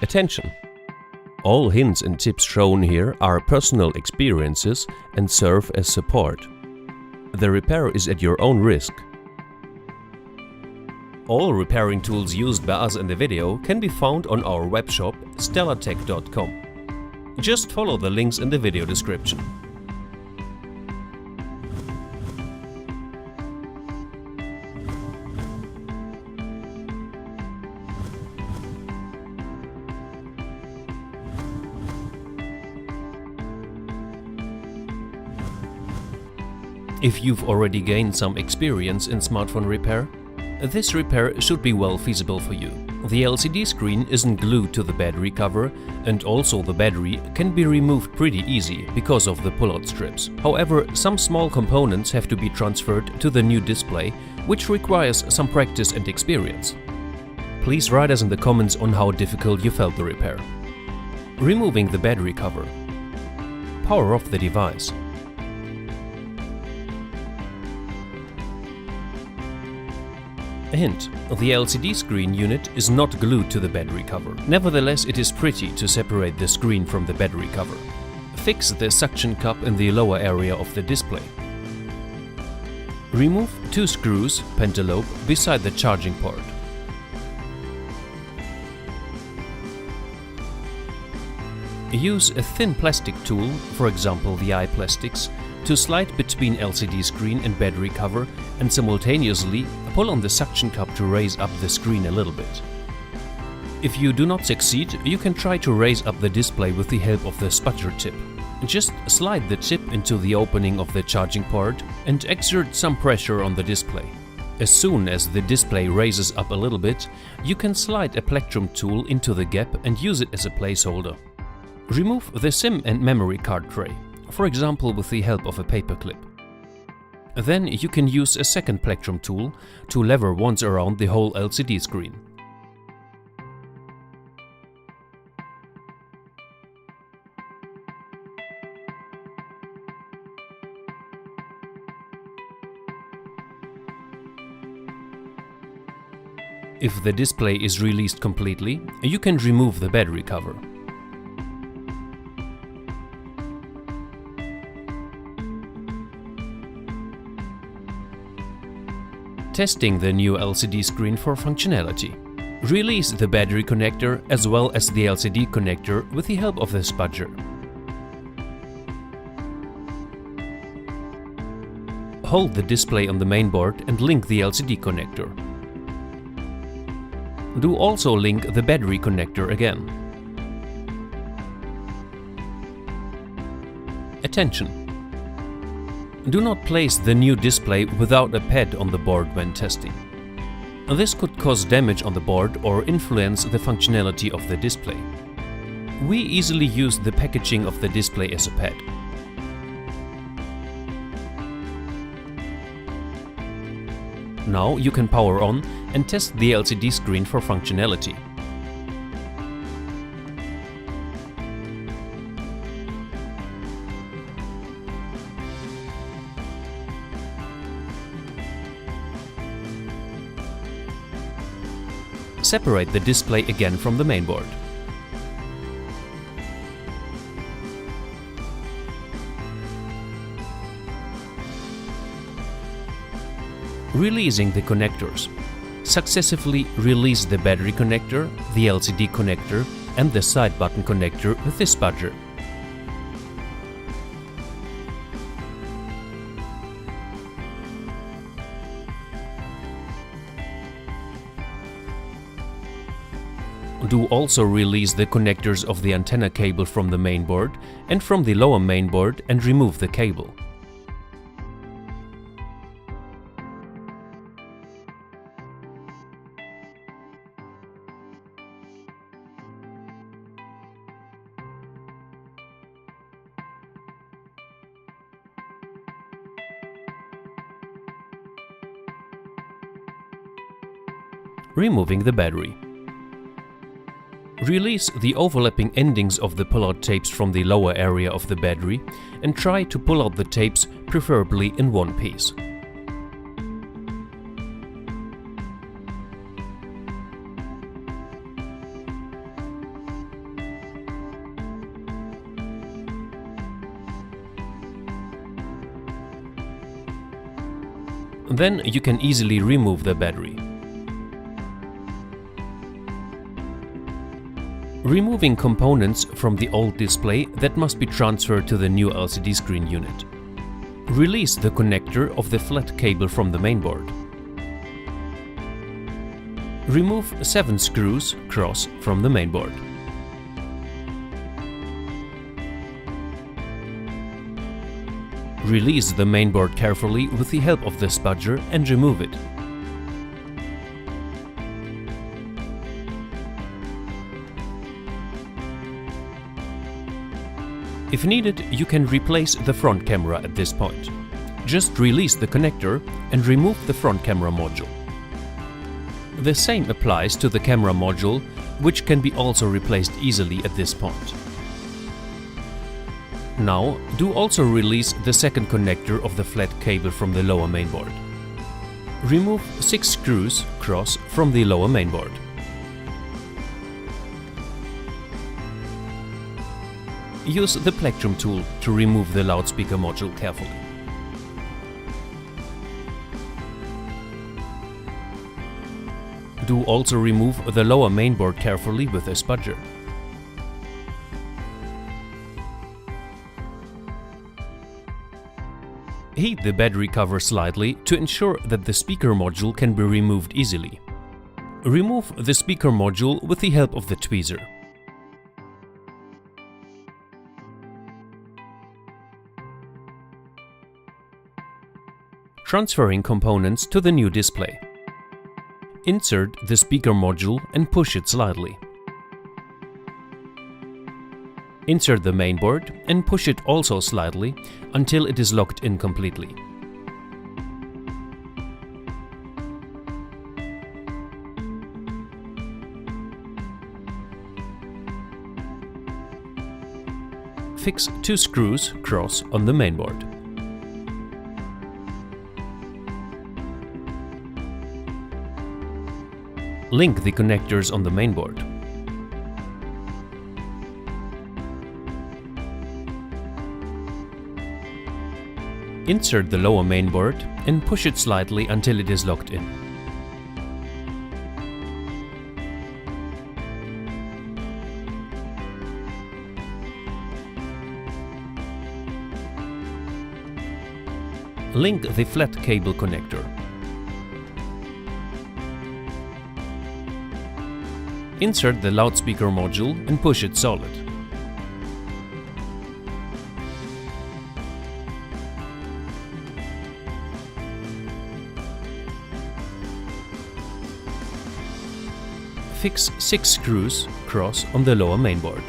Attention! All hints and tips shown here are personal experiences and serve as support. The repair is at your own risk. All repairing tools used by us in the video can be found on our webshop stellartech.com. Just follow the links in the video description. If you've already gained some experience in smartphone repair, this repair should be well feasible for you. The LCD screen isn't glued to the battery cover, and also the battery can be removed pretty easy because of the pull-out strips. However, some small components have to be transferred to the new display, which requires some practice and experience. Please write us in the comments on how difficult you felt the repair. Removing the battery cover. Power off the device. A hint: the LCD screen unit is not glued to the battery cover. Nevertheless, it is pretty to separate the screen from the battery cover. Fix the suction cup in the lower area of the display. Remove 2 screws, pentalobe, beside the charging port. Use a thin plastic tool, for example the iPlastics, to slide between LCD screen and battery cover and simultaneously pull on the suction cup to raise up the screen a little bit. If you do not succeed, you can try to raise up the display with the help of the spudger tip. Just slide the tip into the opening of the charging port and exert some pressure on the display. As soon as the display raises up a little bit, you can slide a plectrum tool into the gap and use it as a placeholder. Remove the SIM and memory card tray, for example with the help of a paperclip. Then you can use a second plectrum tool to lever once around the whole LCD screen. If the display is released completely, you can remove the battery cover. Testing the new LCD screen for functionality. Release the battery connector as well as the LCD connector with the help of the spudger. Hold the display on the mainboard and link the LCD connector. Do also link the battery connector again. Attention! Do not place the new display without a pad on the board when testing. This could cause damage on the board or influence the functionality of the display. We easily use the packaging of the display as a pad. Now you can power on and test the LCD screen for functionality. Separate the display again from the mainboard. Releasing the connectors. Successively release the battery connector, the LCD connector and the side button connector with the spudger. Do also release the connectors of the antenna cable from the mainboard and from the lower mainboard and remove the cable. Removing the battery. Release the overlapping endings of the pull-out tapes from the lower area of the battery and try to pull out the tapes, preferably in one piece. Then you can easily remove the battery. Removing components from the old display that must be transferred to the new LCD screen unit. Release the connector of the flat cable from the mainboard. Remove 7 screws cross from the mainboard. Release the mainboard carefully with the help of the spudger and remove it. If needed, you can replace the front camera at this point. Just release the connector and remove the front camera module. The same applies to the camera module, which can be also replaced easily at this point. Now, do also release the second connector of the flat cable from the lower mainboard. Remove 6 screws cross from the lower mainboard. Use the plectrum tool to remove the loudspeaker module carefully. Do also remove the lower mainboard carefully with a spudger. Heat the battery cover slightly to ensure that the speaker module can be removed easily. Remove the speaker module with the help of the tweezer. Transferring components to the new display. Insert the speaker module and push it slightly. Insert the mainboard and push it also slightly until it is locked in completely. Fix 2 screws cross on the mainboard. Link the connectors on the mainboard. Insert the lower mainboard and push it slightly until it is locked in. Link the flat cable connector. Insert the loudspeaker module and push it solid. Fix 6 screws cross on the lower mainboard.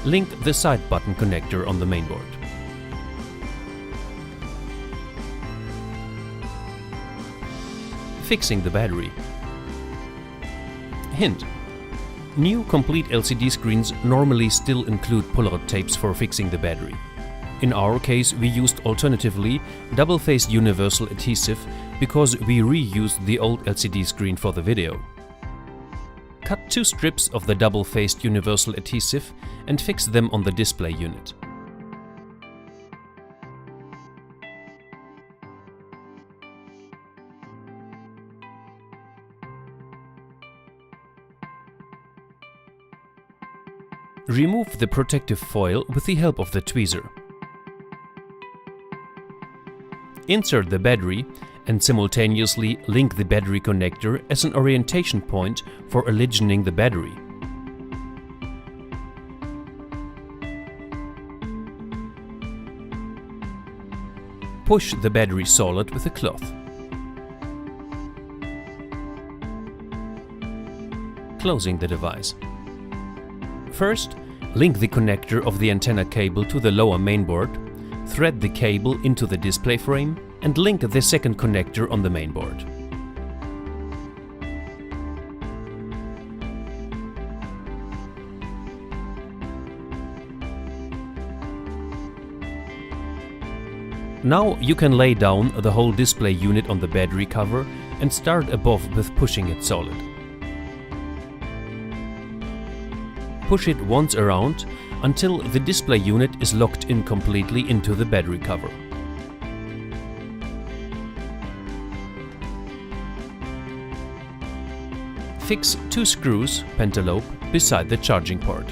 Link the side button connector on the mainboard. Fixing the battery. Hint: new complete LCD screens normally still include pull-out tapes for fixing the battery. In our case, we used alternatively double-faced universal adhesive because we reused the old LCD screen for the video. Cut 2 strips of the double-faced universal adhesive and fix them on the display unit. Remove the protective foil with the help of the tweezer. Insert the battery and simultaneously link the battery connector as an orientation point for aligning the battery. Push the battery solid with a cloth. Closing the device. First, link the connector of the antenna cable to the lower mainboard, thread the cable into the display frame, and link the second connector on the mainboard. Now you can lay down the whole display unit on the battery cover and start above with pushing it solid. Push it once around until the display unit is locked in completely into the battery cover. Fix 2 screws, pentalobe, beside the charging port.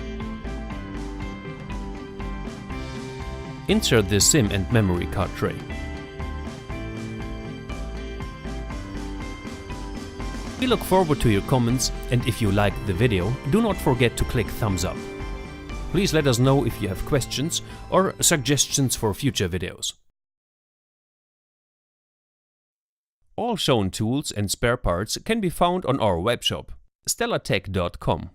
Insert the SIM and memory card tray. We look forward to your comments, and if you liked the video, do not forget to click thumbs up. Please let us know if you have questions or suggestions for future videos. All shown tools and spare parts can be found on our webshop, stellatech.com.